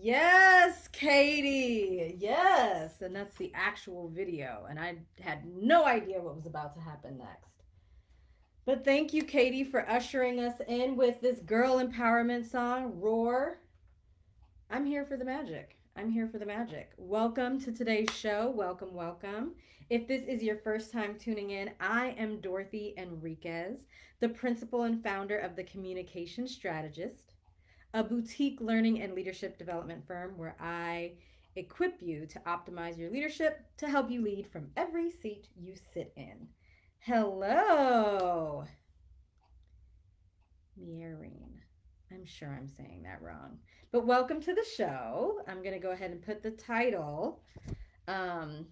Yes, Katie. Yes. And that's the actual video. And I had no idea what was about to happen next. But thank you, Katie, for ushering us in with this girl empowerment song, Roar. I'm here for the magic. I'm here for the magic. Welcome to today's show. Welcome, welcome. If this is your first time tuning in, I am Dorothy Enriquez, the principal and founder of The Communication Strategist, a boutique learning and leadership development firm where I equip you to optimize your leadership to help you lead from every seat you sit in. Hello, Mierine. I'm sure I'm saying that wrong. But welcome to the show. I'm going to go ahead and put the title. Um,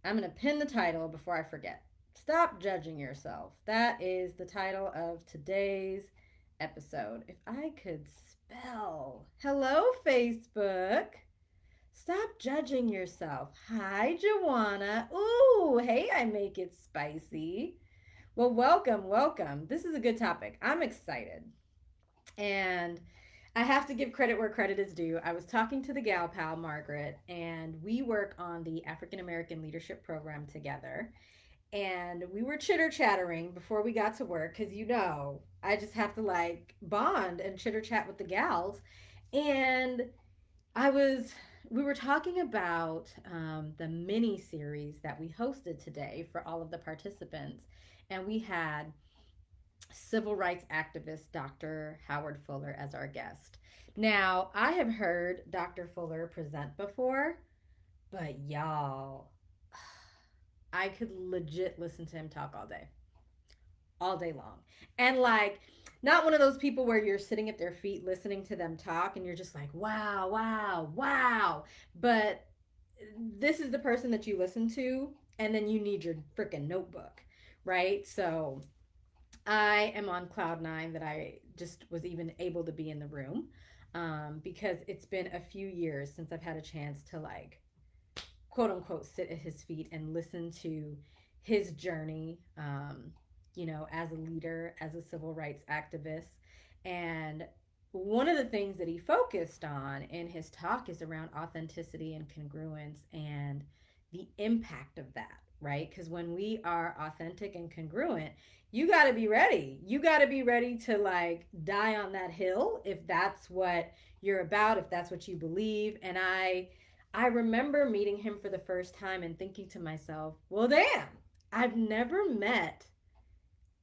I'm going to pin the title before I forget. Stop judging yourself. That is the title of today's episode. If I could spell. Hello, Facebook. Stop judging yourself. Hi, Joanna. Ooh, hey, I make it spicy. Well, welcome, welcome. This is a good topic. I'm excited. And I have to give credit where credit is due. I was talking to the gal pal, Margaret, and we work on the African American Leadership Program together. And we were chitter chattering before we got to work because I just have to like bond and chitter chat with the gals. And I was, we were talking about the mini series that we hosted today for all of the participants. And we had civil rights activist Dr. Howard Fuller as our guest. Now, I have heard Dr. Fuller present before, but y'all, I could legit listen to him talk all day long. And like, not one of those people where you're sitting at their feet listening to them talk and you're just like, wow, wow, wow. But this is the person that you listen to, and then you need your freaking notebook, right? So I am on cloud nine that I just was even able to be in the room because it's been a few years since I've had a chance to like quote unquote sit at his feet and listen to his journey, as a leader, as a civil rights activist. And one of the things that he focused on in his talk is around authenticity and congruence and the impact of that, right? Because when we are authentic and congruent, you got to be ready. You got to be ready to like die on that hill if that's what you're about, if that's what you believe. And I remember meeting him for the first time and thinking to myself, well, damn, I've never met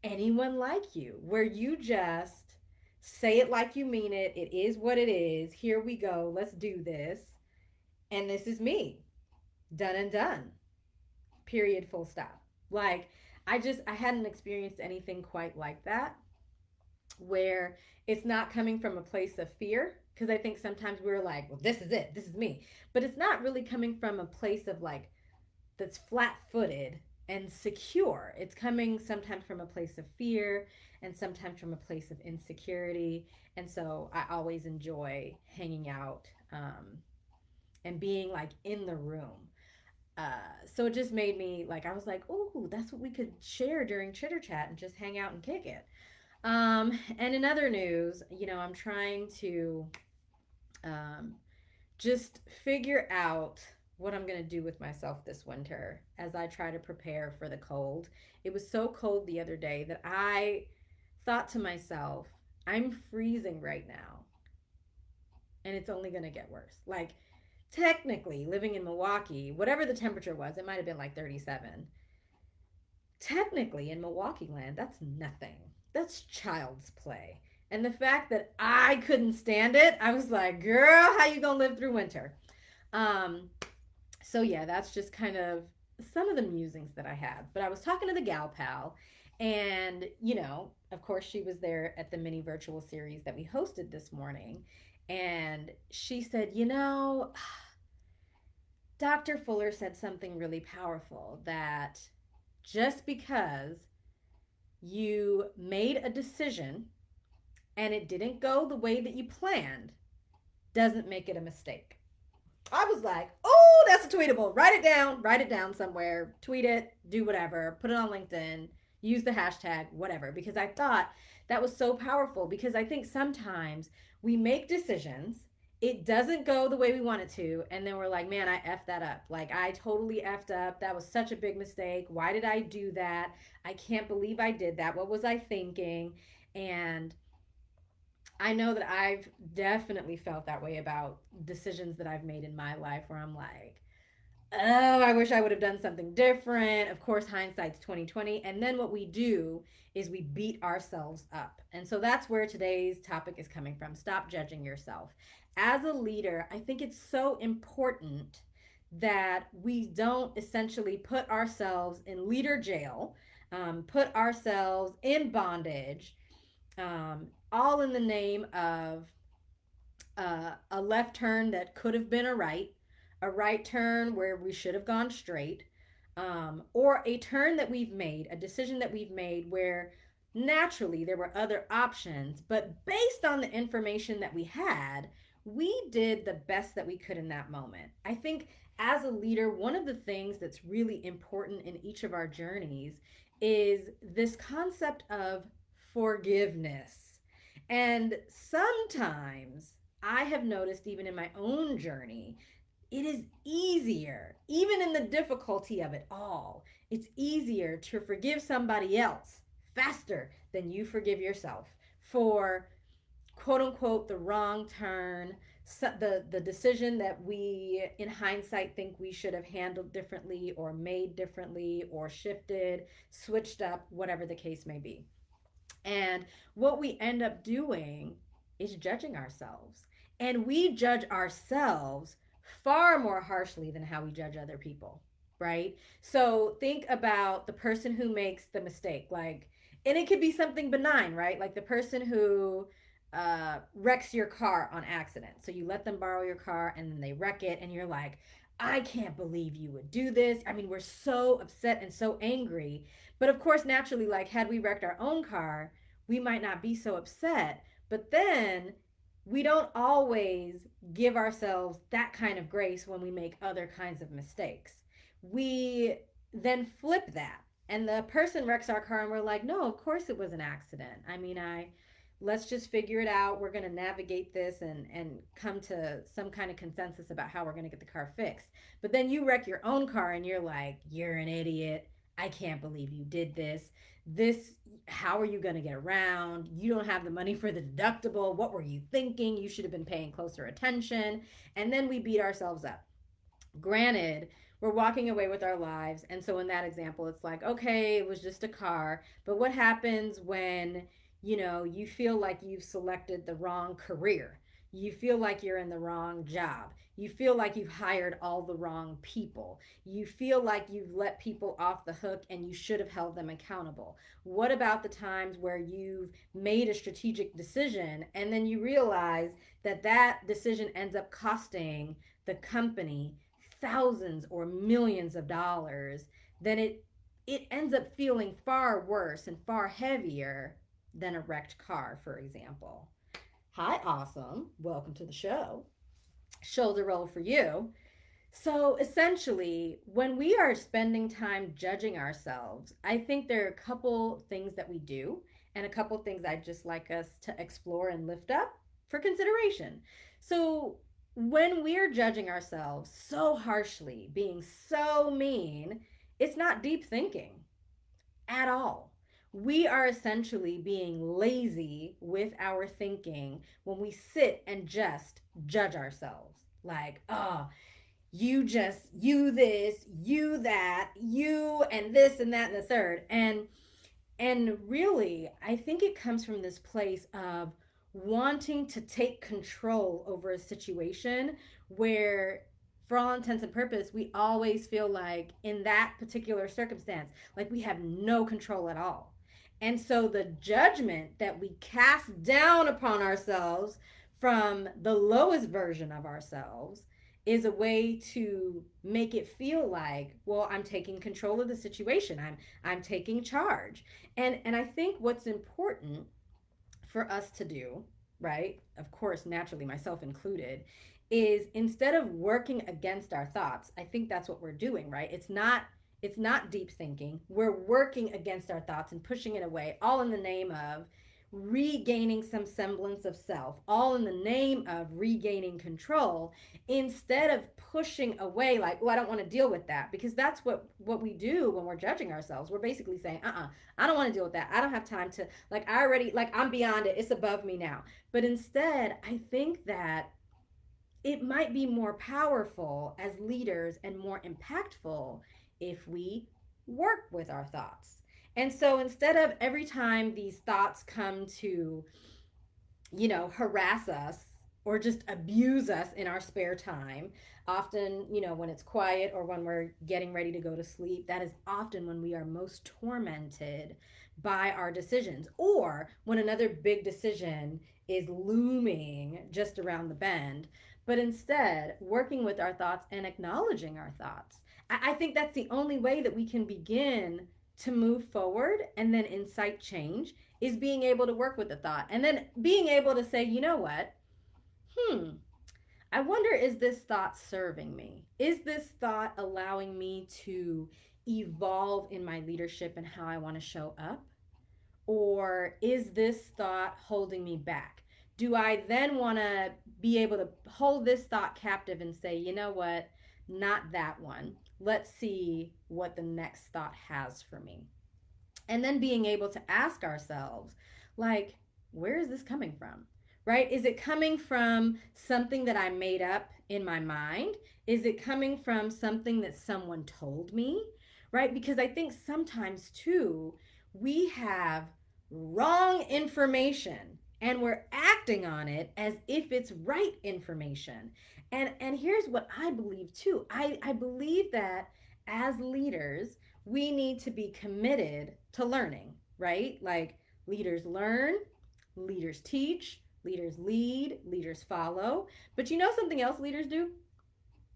anyone like you, where you just say it like you mean it. It is what it is. Here we go. Let's do this. And this is me. Done and done. Period. Full stop. Like, I hadn't experienced anything quite like that, where it's not coming from a place of fear. Because I think sometimes we're like, well, this is it. This is me. But it's not really coming from a place of like, that's flat footed and secure. It's coming sometimes from a place of fear and sometimes from a place of insecurity. And so I always enjoy hanging out and being like in the room. So it just made me like, I was like, oh, that's what we could share during chitter chat and just hang out and kick it. And in other news, I'm trying to um, just figure out what I'm going to do with myself this winter as I try to prepare for the cold. It was so cold the other day that I thought to myself, I'm freezing right now and it's only going to get worse. Like, technically, living in Milwaukee, whatever the temperature was, it might have been like 37. Technically, in Milwaukee land, that's nothing. That's child's play. And the fact that I couldn't stand it, I was like, girl, how you gonna live through winter? Um, so yeah, that's just kind of some of the musings that I have. But I was talking to the gal pal, and of course, she was there at the mini virtual series that we hosted this morning. And she said, Dr. Fuller said something really powerful, that just because you made a decision and it didn't go the way that you planned doesn't make it a mistake. I was like, oh, that's a tweetable. Write it down somewhere, tweet it, do whatever, put it on LinkedIn, use the hashtag, whatever, because I thought that was so powerful. Because I think sometimes we make decisions it doesn't go the way we want it to, and then we're like, man, I effed that up. Like, I totally effed up. That was such a big mistake. Why did I do that? I can't believe I did that. What was I thinking? And I know that I've definitely felt that way about decisions that I've made in my life, where I'm like, oh, I wish I would have done something different. Of course, hindsight's 2020. And then what we do is we beat ourselves up. And so that's where today's topic is coming from. Stop judging yourself. As a leader, I think it's so important that we don't essentially put ourselves in leader jail, put ourselves in bondage, all in the name of a left turn that could have been a right turn where we should have gone straight, or a turn that we've made, a decision that we've made where naturally there were other options, but based on the information that we had, we did the best that we could in that moment. I think as a leader, one of the things that's really important in each of our journeys is this concept of forgiveness. And sometimes I have noticed, even in my own journey, it is easier, even in the difficulty of it all, it's easier to forgive somebody else faster than you forgive yourself for quote unquote the wrong turn, so the decision that we in hindsight think we should have handled differently or made differently or shifted, switched up, whatever the case may be. And what we end up doing is judging ourselves. And we judge ourselves far more harshly than how we judge other people, right? So think about the person who makes the mistake, like, and it could be something benign, right? Like the person who wrecks your car on accident. So you let them borrow your car and then they wreck it, and you're like, I can't believe you would do this. I mean, we're so upset and so angry. But of course, naturally, like, had we wrecked our own car, we might not be so upset. But then we don't always give ourselves that kind of grace when we make other kinds of mistakes. We then flip that, and the person wrecks our car, and we're like, no, of course it was an accident. I mean, I let's just figure it out. We're going to navigate this and come to some kind of consensus about how we're going to get the car fixed. But then you wreck your own car and you're like, you're an idiot. I can't believe you did this. This, how are you going to get around? You don't have the money for the deductible. What were you thinking? You should have been paying closer attention. And then we beat ourselves up. Granted, we're walking away with our lives. And so in that example, it's like, okay, it was just a car. But what happens when, you feel like you've selected the wrong career? You feel like you're in the wrong job. You feel like you've hired all the wrong people. You feel like you've let people off the hook and you should have held them accountable. What about the times where you've made a strategic decision and then you realize that that decision ends up costing the company thousands or millions of dollars? Then it ends up feeling far worse and far heavier than a wrecked car, for example. Hi, awesome. Welcome to the show. Shoulder roll for you. So essentially, when we are spending time judging ourselves, I think there are a couple things that we do and a couple things I'd just like us to explore and lift up for consideration. So, when we're judging ourselves so harshly, being so mean, it's not deep thinking at all. We are essentially being lazy with our thinking when we sit and just judge ourselves. Like, oh, you this, you that, you and this and that and the third. And really, I think it comes from this place of wanting to take control over a situation where, for all intents and purpose, we always feel like in that particular circumstance, like we have no control at all. And so the judgment that we cast down upon ourselves from the lowest version of ourselves is a way to make it feel like, well, I'm taking control of the situation. I'm taking charge. And I think what's important for us to do, right? Of course, naturally, myself included, is instead of working against our thoughts, I think that's what we're doing, right? It's not deep thinking. We're working against our thoughts and pushing it away, all in the name of regaining some semblance of self, all in the name of regaining control, instead of pushing away like, oh, I don't want to deal with that, because that's what we do when we're judging ourselves. We're basically saying, I don't want to deal with that. I don't have time to, like, I already, like, I'm beyond it. It's above me now. But instead, I think that it might be more powerful as leaders and more impactful if we work with our thoughts. And so instead of every time these thoughts come to, harass us or just abuse us in our spare time, often, when it's quiet or when we're getting ready to go to sleep, that is often when we are most tormented by our decisions, or when another big decision is looming just around the bend. But instead, working with our thoughts and acknowledging our thoughts. I think that's the only way that we can begin to move forward and then incite change, is being able to work with the thought and then being able to say, you know what? Hmm, I wonder, is this thought serving me? Is this thought allowing me to evolve in my leadership and how I want to show up? Or is this thought holding me back? Do I then want to be able to hold this thought captive and say, you know what? Not that one. Let's see what the next thought has for me. And then being able to ask ourselves, like, where is this coming from? Right? Is it coming from something that I made up in my mind? Is it coming from something that someone told me? Right? Because I think sometimes too, we have wrong information and we're acting on it as if it's right information. And here's what I believe too. I believe that as leaders, we need to be committed to learning, right? Like, leaders learn, leaders teach, leaders lead, leaders follow. But you know something else leaders do?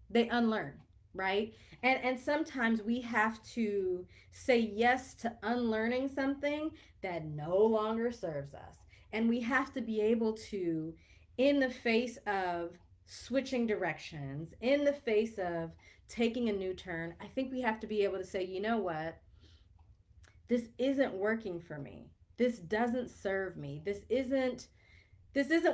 They unlearn, right? And sometimes we have to say yes to unlearning something that no longer serves us. And we have to be able to, in the face of switching directions, in the face of taking a new turn, I think we have to be able to say, you know what? This isn't working for me. This doesn't serve me. This isn't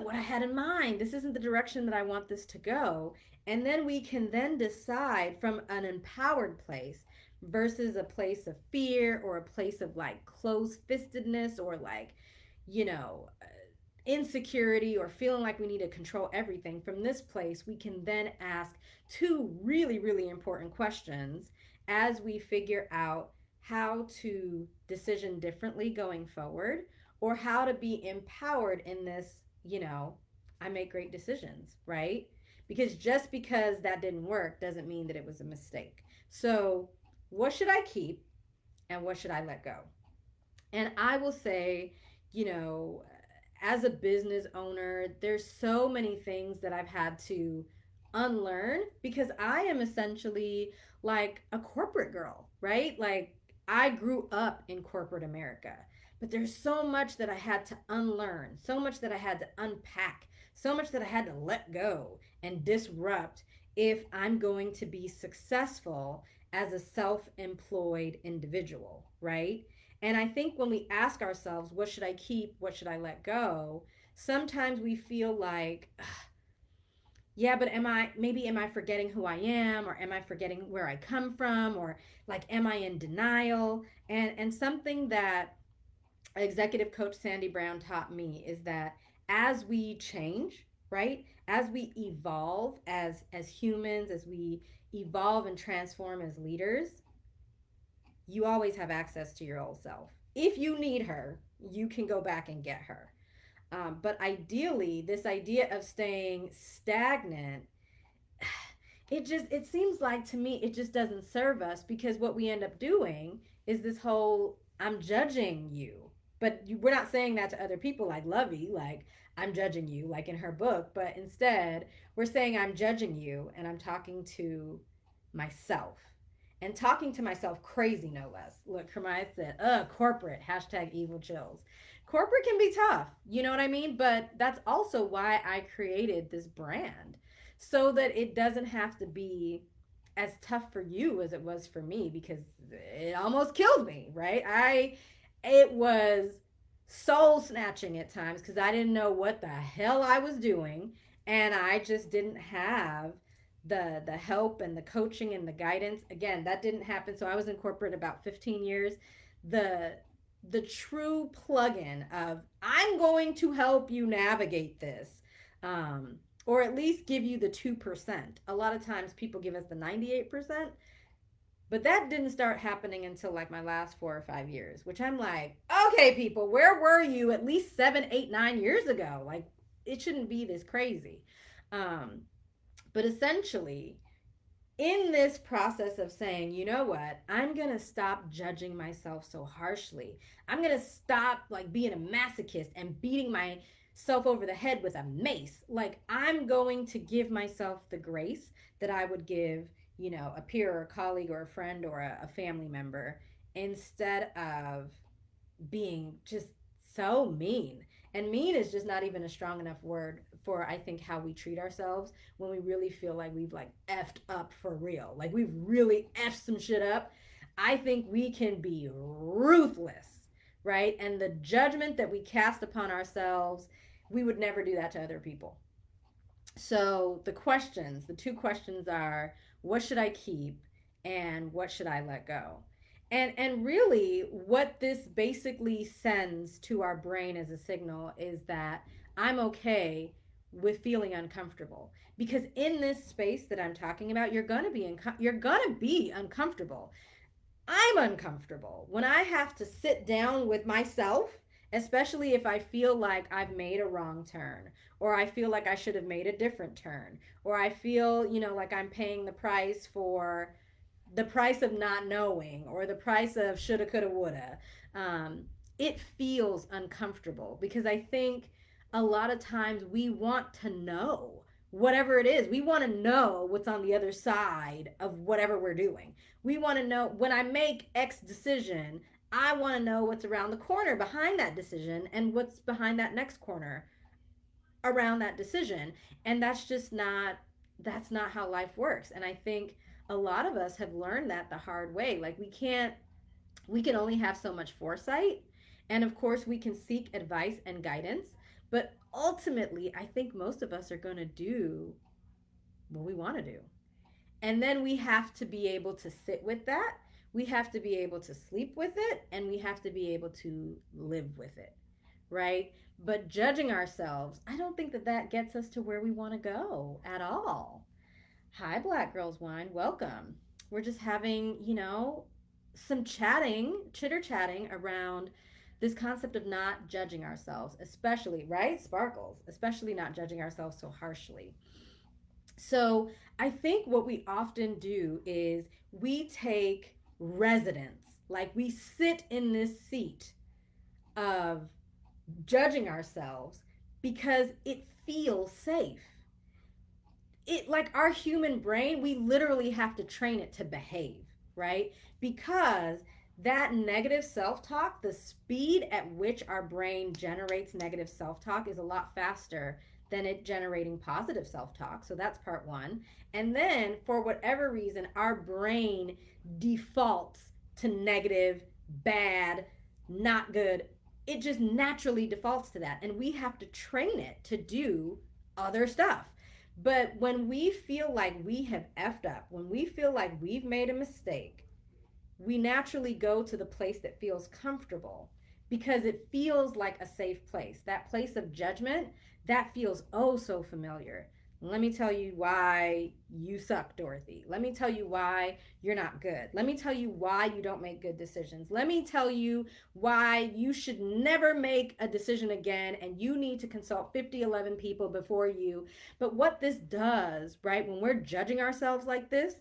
what I had in mind. This isn't the direction that I want this to go. And then we can then decide from an empowered place versus a place of fear or a place of like closed fistedness or like, you know, insecurity or feeling like we need to control everything. From this place, we can then ask two really, really important questions as we figure out how to decision differently going forward, or how to be empowered in this, I make great decisions, right? Because just because that didn't work doesn't mean that it was a mistake. So, what should I keep and what should I let go? And I will say, you know, as a business owner, there's so many things that I've had to unlearn because I am essentially like a corporate girl, right? Like, I grew up in corporate America, but there's so much that I had to unlearn, so much that I had to unpack, so much that I had to let go and disrupt if I'm going to be successful as a self employed individual, right? And I think when we ask ourselves, what should I keep? What should I let go? Sometimes we feel like, yeah, but am I forgetting who I am, or am I forgetting where I come from, or like, am I in denial? And something that executive coach Sandy Brown taught me is that as we change, right? As we evolve as humans, as we evolve and transform as leaders, you always have access to your old self. If you need her, you can go back and get her. But ideally, this idea of staying stagnant, it seems like to me it just doesn't serve us, because what we end up doing is this whole I'm judging you. But we're not saying that to other people like Lovey, like I'm judging you, like in her book, but instead we're saying I'm judging you and I'm talking to myself, and talking to myself crazy, no less. Look, Hermione said, corporate, hashtag evil chills. Corporate can be tough, you know what I mean? But that's also why I created this brand, so that it doesn't have to be as tough for you as it was for me, because it almost killed me, right? It was soul snatching at times because I didn't know what the hell I was doing, and I just didn't have the help and the coaching and the guidance. Again, that didn't happen. So I was in corporate about 15 years. The the true plug-in of I'm going to help you navigate this. Or at least give you the 2%. A lot of times people give us the 98%, but that didn't start happening until like my last 4 or 5 years, which I'm like, okay, people, where were you at least 7, 8, 9 years ago? Like, it shouldn't be this crazy. Um, but essentially, in this process of saying, you know what, I'm gonna stop judging myself so harshly. I'm gonna stop like being a masochist and beating myself over the head with a mace. Like, I'm going to give myself the grace that I would give, a peer or a colleague or a friend or a family member, instead of being just so mean. And mean is just not even a strong enough word for, I think, how we treat ourselves when we really feel like we've like effed up for real. Like we've really effed some shit up. I think we can be ruthless, right? And the judgment that we cast upon ourselves, we would never do that to other people. So the two questions are, what should I keep and what should I let go? And really what this basically sends to our brain as a signal is that I'm okay with feeling uncomfortable, because in this space that I'm talking about, you're going to be uncomfortable. I'm uncomfortable when I have to sit down with myself, especially if I feel like I've made a wrong turn, or I feel like I should have made a different turn, or I feel, like I'm paying the price of not knowing, or the price of shoulda, coulda, woulda. It feels uncomfortable because I think a lot of times we want to know whatever it is. We want to know what's on the other side of whatever we're doing. We want to know when I make X decision, I want to know what's around the corner behind that decision and what's behind that next corner around that decision. And that's not how life works. And I think a lot of us have learned that the hard way. Like we can only have so much foresight. And of course, we can seek advice and guidance. But ultimately, I think most of us are going to do what we want to do. And then we have to be able to sit with that. We have to be able to sleep with it. And we have to be able to live with it. Right? But judging ourselves, I don't think that gets us to where we want to go at all. Hi, Black Girls Wine. Welcome. We're just having, some chitter chatting around this concept of not judging ourselves, especially, right? Sparkles, especially not judging ourselves so harshly. So I think what we often do is we take residence, like we sit in this seat of judging ourselves because it feels safe. It, like our human brain, we literally have to train it to behave, right? Because that negative self-talk, the speed at which our brain generates negative self-talk is a lot faster than it generating positive self-talk. So that's part one. And then for whatever reason, our brain defaults to negative, bad, not good. It just naturally defaults to that, and we have to train it to do other stuff. But when we feel like we have effed up, when we feel like we've made a mistake, we naturally go to the place that feels comfortable because it feels like a safe place. That place of judgment, that feels oh so familiar. Let me tell you why you suck, Dorothy. Let me tell you why you're not good. Let me tell you why you don't make good decisions. Let me tell you why you should never make a decision again and you need to consult 50, 11 people before you. But what this does, right, when we're judging ourselves like this,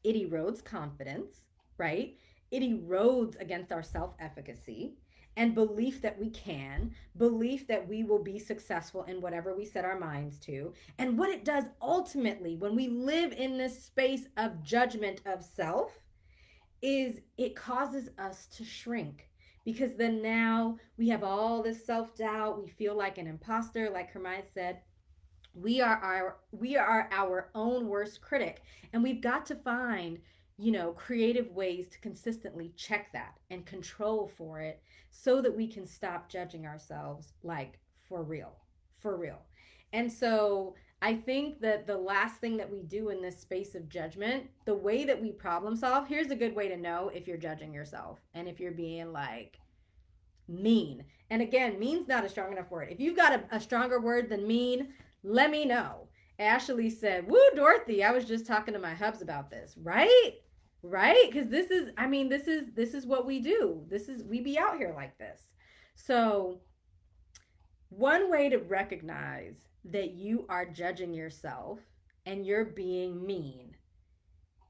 it erodes confidence, right? It erodes against our self efficacy and belief that we can, belief that we will be successful in whatever we set our minds to. And what it does ultimately when we live in this space of judgment of self is it causes us to shrink, because then now we have all this self doubt. We feel like an imposter, like Hermione said. We are our own worst critic, and we've got to find creative ways to consistently check that and control for it so that we can stop judging ourselves, like, for real, for real. And so I think that the last thing that we do in this space of judgment, the way that we problem solve, here's a good way to know if you're judging yourself and if you're being like mean. And again, mean's not a strong enough word. If you've got a stronger word than mean, let me know. Ashley said, "Woo, Dorothy, I was just talking to my hubs about this." Right? Right? Cuz this is what we do. This is we be out here like this. So, one way to recognize that you are judging yourself and you're being mean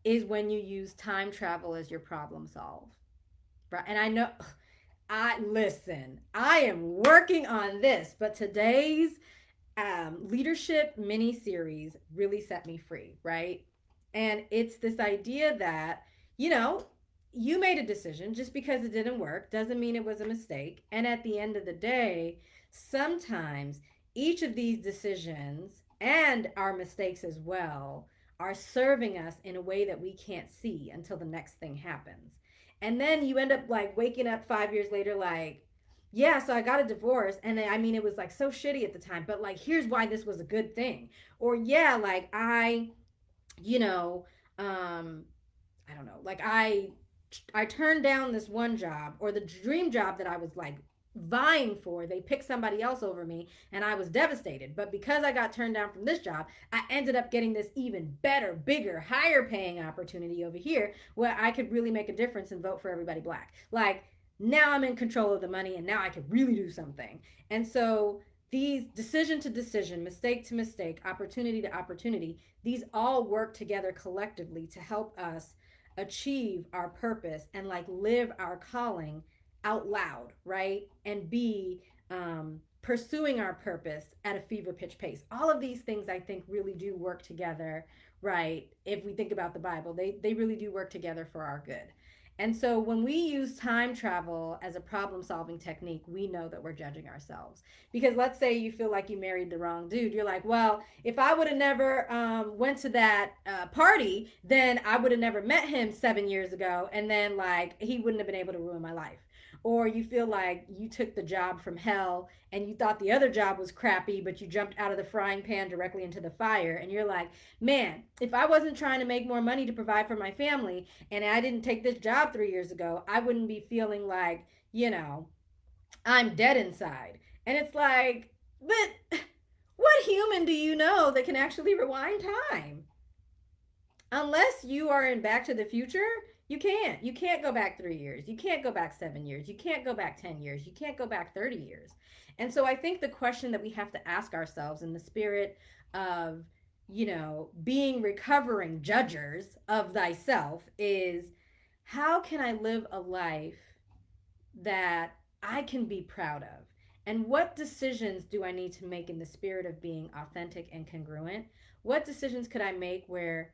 is when you use time travel as your problem solve. Right? And I know I listen, I am working on this, but today's leadership mini series really set me free, right? And it's this idea that, you know, you made a decision. Just because it didn't work doesn't mean it was a mistake. And at the end of the day, sometimes each of these decisions and our mistakes as well are serving us in a way that we can't see until the next thing happens. And then you end up like waking up 5 years later, like, yeah, so I got a divorce, and then, I mean, it was like so shitty at the time, but like, here's why this was a good thing. Or, yeah, like, you know, um, I don't know, like, I turned down this one job, or the dream job that I was like vying for. They picked somebody else over me, and I was devastated. But because I got turned down from this job, I ended up getting this even better, bigger, higher paying opportunity over here where I could really make a difference and vote for everybody black. Like, now I'm in control of the money, and now I could really do something. And so these decision to decision, mistake to mistake, opportunity to opportunity, these all work together collectively to help us achieve our purpose and like live our calling out loud, right? And be pursuing our purpose at a fever pitch pace. All of these things I think really do work together, right? If we think about the Bible, they really do work together for our good. And so when we use time travel as a problem solving technique, we know that we're judging ourselves. Because let's say you feel like you married the wrong dude. You're like, well, if I would have never went to that party, then I would have never met him 7 years ago. And then, like, he wouldn't have been able to ruin my life. Or you feel like you took the job from hell and you thought the other job was crappy, but you jumped out of the frying pan directly into the fire. And you're like, man, if I wasn't trying to make more money to provide for my family and I didn't take this job 3 years ago, I wouldn't be feeling like, I'm dead inside. And it's like, but what human do you know that can actually rewind time? Unless you are in Back to the Future, you can't. You can't go back 3 years. You can't go back 7 years. You can't go back 10 years. You can't go back 30 years. And so I think the question that we have to ask ourselves in the spirit of, being recovering judgers of thyself is, how can I live a life that I can be proud of? And what decisions do I need to make in the spirit of being authentic and congruent? What decisions could I make where,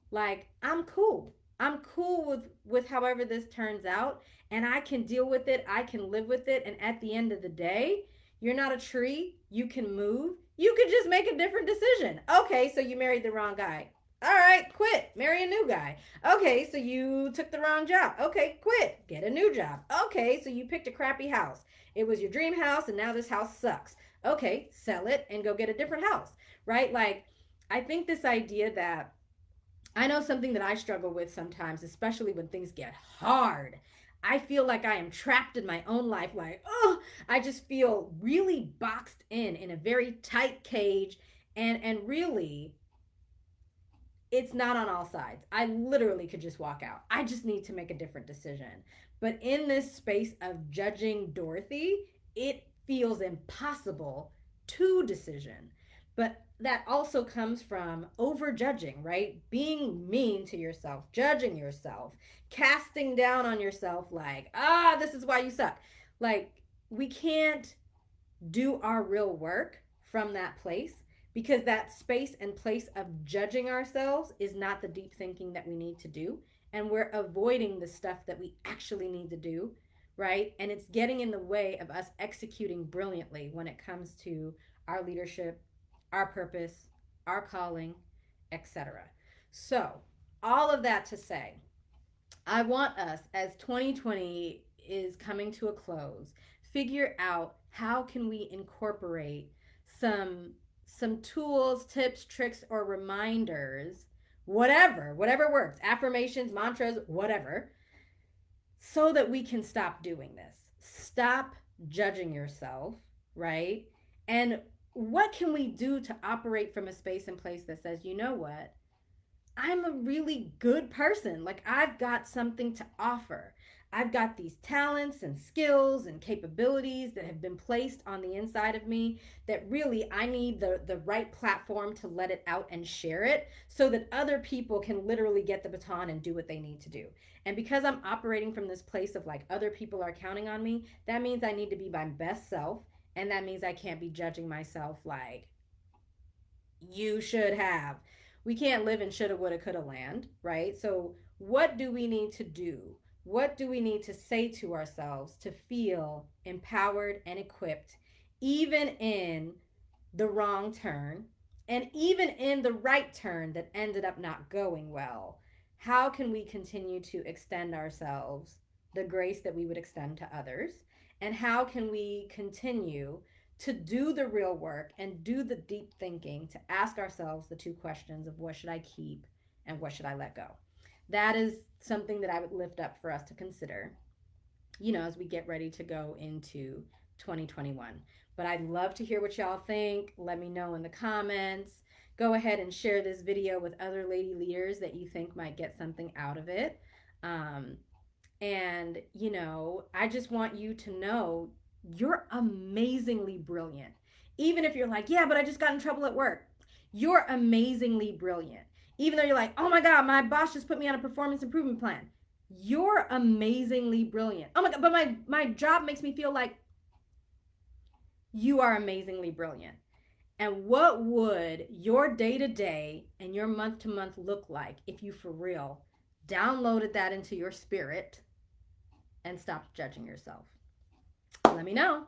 like, I'm cool. I'm cool with however this turns out, and I can deal with it. I can live with it, and at the end of the day, you're not a tree. You can move. You could just make a different decision. Okay, so you married the wrong guy. All right, quit. Marry a new guy. Okay, so you took the wrong job. Okay, quit. Get a new job. Okay, so you picked a crappy house. It was your dream house, and now this house sucks. Okay, sell it and go get a different house, right? Like, I think this idea that I know something that I struggle with sometimes, especially when things get hard. I feel like I am trapped in my own life. Like, oh, I just feel really boxed in a very tight cage. And really, it's not on all sides. I literally could just walk out. I just need to make a different decision. But in this space of judging Dorothy, it feels impossible to decision. But that also comes from over judging, right? Being mean to yourself, judging yourself, casting down on yourself, like, this is why you suck. Like, we can't do our real work from that place, because that space and place of judging ourselves is not the deep thinking that we need to do. And we're avoiding the stuff that we actually need to do, right? And it's getting in the way of us executing brilliantly when it comes to our leadership, our purpose, our calling, etc. So, all of that to say, I want us, as 2020 is coming to a close, figure out how can we incorporate some some tools, tips, tricks, or reminders, whatever works, affirmations, mantras, whatever, so that we can stop doing this. Stop judging yourself, right? And what can we do to operate from a space and place that says, you know what? I'm a really good person. Like, I've got something to offer. I've got these talents and skills and capabilities that have been placed on the inside of me that really I need the right platform to let it out and share it so that other people can literally get the baton and do what they need to do. And because I'm operating from this place of like other people are counting on me, that means I need to be my best self. And that means I can't be judging myself like, you should have. We can't live in shoulda, woulda, coulda land, right? So, what do we need to do? What do we need to say to ourselves to feel empowered and equipped, even in the wrong turn and even in the right turn that ended up not going well? How can we continue to extend ourselves the grace that we would extend to others? And how can we continue to do the real work and do the deep thinking to ask ourselves the two questions of what should I keep and what should I let go? That is something that I would lift up for us to consider, as we get ready to go into 2021. But I'd love to hear what y'all think. Let me know in the comments. Go ahead and share this video with other lady leaders that you think might get something out of it. Um, and, I just want you to know you're amazingly brilliant. Even if you're like, yeah, but I just got in trouble at work. You're amazingly brilliant. Even though you're like, oh my God, my boss just put me on a performance improvement plan. You're amazingly brilliant. Oh my God, but my job makes me feel like you are amazingly brilliant. And what would your day to day and your month to month look like if you for real downloaded that into your spirit and stopped judging yourself? Let me know.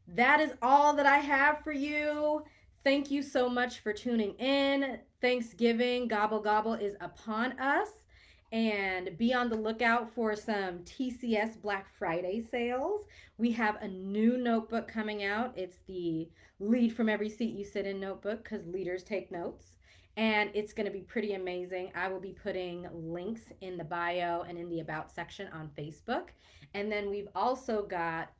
That is all that I have for you. Thank you so much for tuning in. Thanksgiving, gobble gobble, is upon us. And be on the lookout for some TCS Black Friday sales. We have a new notebook coming out. It's the Lead from Every Seat You Sit In notebook because leaders take notes. And it's going to be pretty amazing. I will be putting links in the bio and in the About section on Facebook. And then we've also got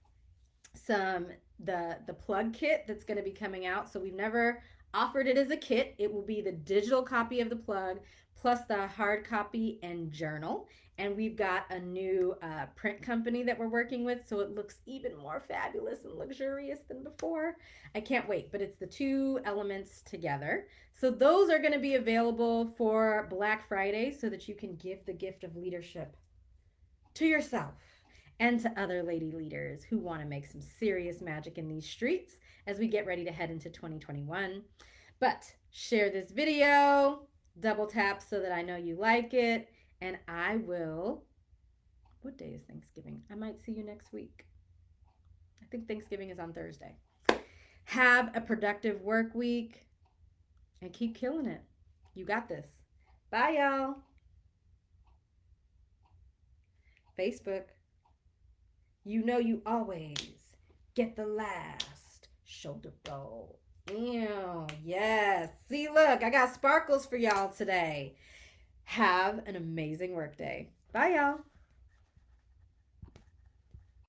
some the plug kit that's going to be coming out. So we've never offered it as a kit. It will be the digital copy of the plug plus the hard copy and journal. And we've got a new print company that we're working with, so it looks even more fabulous and luxurious than before. I can't wait, but it's the two elements together. So those are going to be available for Black Friday so that you can give the gift of leadership to yourself and to other lady leaders who want to make some serious magic in these streets as we get ready to head into 2021. But share this video, double tap so that I know you like it, and I will. What day is Thanksgiving? I might see you next week. I think Thanksgiving is on Thursday. Have a productive work week and keep killing it. You got this. Bye, y'all. Facebook. You know you always get the last shoulder roll. Ew, yes. See, look, I got sparkles for y'all today. Have an amazing workday. Bye, y'all.